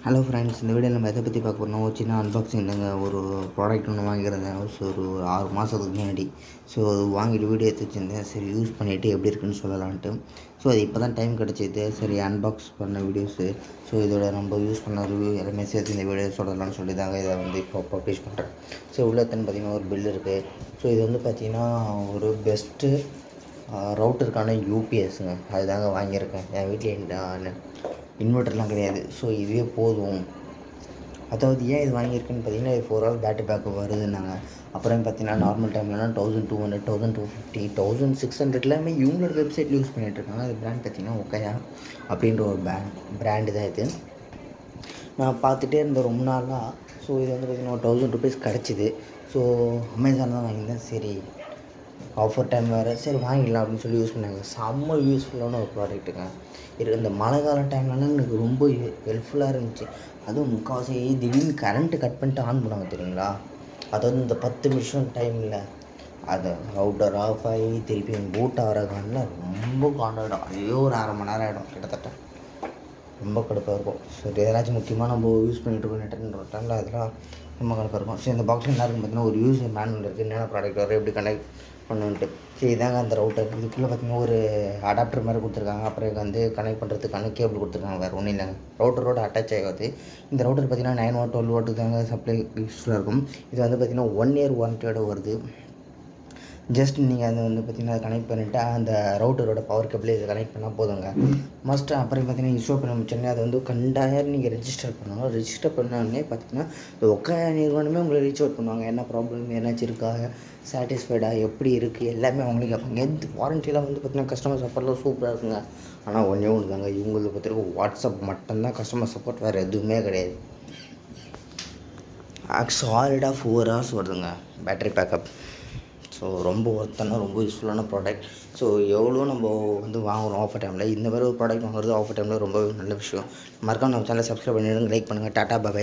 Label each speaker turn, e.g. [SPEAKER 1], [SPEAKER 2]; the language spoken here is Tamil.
[SPEAKER 1] ஹலோ ஃப்ரெண்ட்ஸ், இந்த வீடியோவில் நம்ம எதை பற்றி பார்க்க போகிறோம், ஒரு சின்ன அன்பாக்சிங் தாங்க. ஒரு ப்ராடக்ட் ஒன்று வாங்கியிருந்தேன். ஒரு 6 மாதத்துக்கு முன்னாடி. ஸோ அது வாங்கிட்டு வீடியோ எடுத்து வச்சுருந்தேன். சரி, யூஸ் பண்ணிவிட்டு எப்படி இருக்குன்னு சொல்லலான்ட்டு. ஸோ அது இப்போ தான் டைம் கிடச்சிது. சரி, அன்பாக்ஸ் பண்ண வீடியோஸு, ஸோ இதோட நம்ம யூஸ் பண்ண ரிவ்யூ எல்லாமே சேர்த்து இந்த வீடியோ சொல்லலாம்னு சொல்லி தாங்க இதை இப்போ பப்ளிஷ் பண்ணுறேன். ஸோ உள்ளத்துன்னு பார்த்திங்கன்னா ஒரு பில் இருக்குது. ஸோ இது பார்த்திங்கன்னா ஒரு பெஸ்ட்டு ரவுட்டருக்கான யூபிஎஸ்ங்க. அதுதாங்க வாங்கியிருக்கேன். என் வீட்டில் இன்வெர்ட்டர்லாம் கிடையாது. ஸோ இதுவே போதும். அதாவது ஏன் இது வாங்கியிருக்குன்னு பார்த்தீங்கன்னா, இது 4 ஹவர்ஸ் பேட்டரி பேக்கப் வருதுன்னாங்க. அப்புறம் பார்த்தீங்கன்னா நார்மல் டைம்லலாம் 1200, 1250, 1600 இவங்களோட வெப்சைட்டில் யூஸ் பண்ணிகிட்ருக்காங்க. அது பிராண்ட் பார்த்தீங்கன்னா ஒக்கையா அப்படின்ற ஒரு பிராண்டு தான் இது. நான் பார்த்துட்டே இருந்தேன் ரொம்ப நாளாக. ஸோ இது பார்த்திங்கன்னா ஒரு 1000 ருபீஸ் கிடச்சிது. ஸோ அமேசான் தான் வாங்கியிருந்தேன். சரி, ஆஃபர் டைம் வேறு, சரி வாங்கிடலாம் அப்படின்னு சொல்லி யூஸ் பண்ணாங்க. செம்ம யூஸ்ஃபுல்லான ஒரு ப்ராடக்ட்டுங்க. இந்த மழை கால டைம்லலாம் எனக்கு ரொம்ப ஹெல்ப்ஃபுல்லாக இருந்துச்சு. அதுவும் முக்கால்வாசி திடீர்னு கரண்ட்டு கட் பண்ணிட்டு ஆன் பண்ணுவாங்க தெரியுங்களா. அதாவது இந்த 10 நிமிஷம் டைமில் அதை ரவுட்டர் ஆஃப் ஆகி திருப்பி பூட் ஆகிற காலில் ரொம்ப காண்டாகிடும். அதே ஒரு 1/2 மணி நேரம் ஆகிடும் கிட்டத்தட்ட. ரொம்ப கடுப்பாக இருக்கும். சரி, எதனாச்சும் முக்கியமாக நம்ம யூஸ் பண்ணிகிட்டு இருக்கோம் நெட்டுன்ற டைமில் அதெல்லாம் ரொம்ப கடுப்பாக இருக்கும். ஸோ இந்த பாக்ஸில் என்ன இருக்குன்னு பார்த்தீங்கன்னா ஒரு யூஸர் மேனுவல் இருக்குது. என்னென்ன ப்ராடக்ட் வரும், எப்படி கனெக்ட் பண்ணுன்ட்டு. சரி, இதாங்க அந்த ரவுட்டர். இதுக்குள்ளே பார்த்திங்கன்னா ஒரு அடாப்டர் மாதிரி கொடுத்துருக்காங்க. அப்புறம் கனெக்ட் பண்ணுறதுக்கான கேபிள் கொடுத்துருக்காங்க. வேறு ஒன்றும் இல்லைங்க, ரவுட்டரோட அட்டாச் ஆகாது. இந்த ரவுட்டர் பார்த்திங்கன்னா 9 வாட் 12 வாட்டுக்கு தாங்க சப்ளை யூஸ்ஃபுல்லாக இருக்கும். இது பார்த்திங்கன்னா 1 இயர் வாரண்டியோட வருது. ஜஸ்ட் நீங்கள் அதை பார்த்திங்கன்னா கனெக்ட் பண்ணிவிட்டு அந்த ரவுட்டரோட பவர் கேபிள் இதை கனெக்ட் பண்ணால் போதுங்க. மஸ்ட்டு. அப்புறம் பார்த்திங்கன்னா இன்ஸ்டால் பண்ண முடிச்சோன்னே அதை கண்டாயம் நீங்கள் ரெஜிஸ்டர் பண்ணணும். ரெஜிஸ்டர் பண்ணோடனே பார்த்திங்கன்னா இந்த ஒக்கையா நிறுவனமே உங்களை ரீச் அவுட் பண்ணுவாங்க. என்ன ப்ராப்ளம், என்னாச்சும் இருக்கா, சாட்டிஸ்ஃபைடாக எப்படி இருக்குது எல்லாமே அவங்களே கேட்பாங்க. எந்த வாரண்டியெலாம் பார்த்திங்கன்னா கஸ்டமர் சப்போர்ட்லாம் சூப்பராக இருக்குங்க. ஆனால் ஒன்றே ஒன்று தாங்க, இவங்களுக்கு பார்த்திங்கன்னா வாட்ஸ்அப் மட்டும்தான் கஸ்டமர் சப்போர்ட், வேறு எதுவுமே கிடையாது. சாலிடாக 4 ஹவர்ஸ் வருதுங்க பேட்டரி பேக்கப். ஸோ ரொம்ப ஒர்த்தான, ரொம்ப யூஸ்ஃபுல்லான ப்ராடக்ட். ஸோ எவ்வளோ நம்ம வாங்குகிறோம் ஆஃபர் டைமில், இந்த மாதிரி ஒரு ப்ராடக்ட் வாங்குறது ஆஃபர் டைமில் ரொம்ப நல்ல விஷயம். மறக்காம நம்ம சேனலை சப்ஸ்கிரைப் பண்ணிவிடுங்க, லைக் பண்ணுங்கள். டாட்டா பாய்.